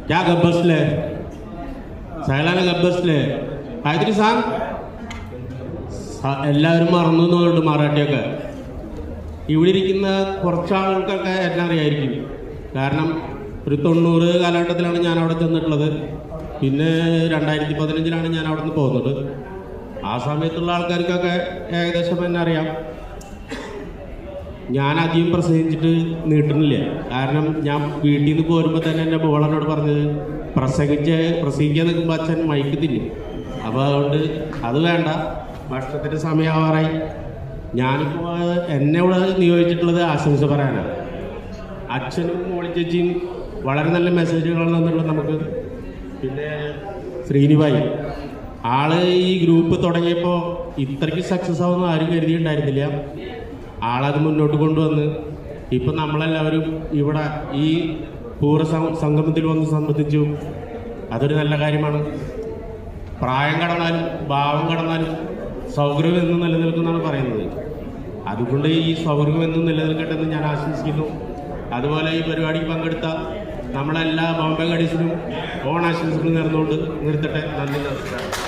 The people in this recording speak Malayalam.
क्या गब्बसले സകലാണ് ഗബ്ബസ്ലെ കായത്രി സാങ് എല്ലാവരും മറന്നു എന്നുണ്ട് മറാഠിയൊക്കെ. ഇവിടെ ഇരിക്കുന്ന കുറച്ചാളുകൾക്കൊക്കെ എല്ലാം അറിയായിരിക്കും. കാരണം ഒരു 90 കാലഘട്ടത്തിലാണ് ഞാൻ അവിടെ ചെന്നിട്ടുള്ളത്. പിന്നെ 2015 ഞാൻ അവിടെ നിന്ന് പോകുന്നത്. ആ സമയത്തുള്ള ആൾക്കാർക്കൊക്കെ ഏകദേശം എന്നെ അറിയാം. ഞാൻ അധികം പ്രസംഗിച്ചിട്ട് നീട്ടുന്നില്ല. കാരണം ഞാൻ വീട്ടിൽ നിന്ന് പോരുമ്പോൾ തന്നെ എൻ്റെ മോളെന്നോട് പറഞ്ഞത് പ്രസംഗിക്കാൻ നിൽക്കുമ്പോൾ അച്ഛൻ മൈക്ക് തിന്നും. അപ്പോൾ അതുകൊണ്ട് അത് വേണ്ട, ഭക്ഷണത്തിൻ്റെ സമയമാവാറായി. ഞാനിപ്പോൾ എന്നെ ഇവിടെ നിയോഗിച്ചിട്ടുള്ളത് ആശംസ പറയാനാണ്. അച്ഛനും മോളി ചേച്ചിയും വളരെ നല്ല മെസ്സേജുകളാണ് തന്നിട്ടുള്ളത് നമുക്ക്. പിന്നെ ശ്രീനിഭായി ആള് ഈ ഗ്രൂപ്പ് തുടങ്ങിയപ്പോൾ ഇത്രയ്ക്ക് സക്സസ് ആവുമെന്ന് ആരും കരുതിയിട്ടുണ്ടായിരുന്നില്ല. ആളത് മുന്നോട്ട് കൊണ്ടുവന്ന് ഇപ്പം നമ്മളെല്ലാവരും ഇവിടെ ഈ സംഗമത്തിൽ വന്ന് സംബന്ധിച്ചു. അതൊരു നല്ല കാര്യമാണ്. പ്രായം കടന്നാലും ഭാവം കടന്നാലും സൗകര്യം എന്നും നിലനിൽക്കുമെന്നാണ് പറയുന്നത്. അതുകൊണ്ട് ഈ സൗകര്യം എന്നും നിലനിൽക്കട്ടെ എന്ന് ഞാൻ ആശംസിക്കുന്നു. അതുപോലെ ഈ പരിപാടിക്ക് പങ്കെടുത്ത നമ്മളെല്ലാ ബോംബെ ഗഡീസിനും ഓണാശംസകൾ നേർന്നുകൊണ്ട് നിർത്തട്ടെ. നന്ദി, നമസ്കാരം.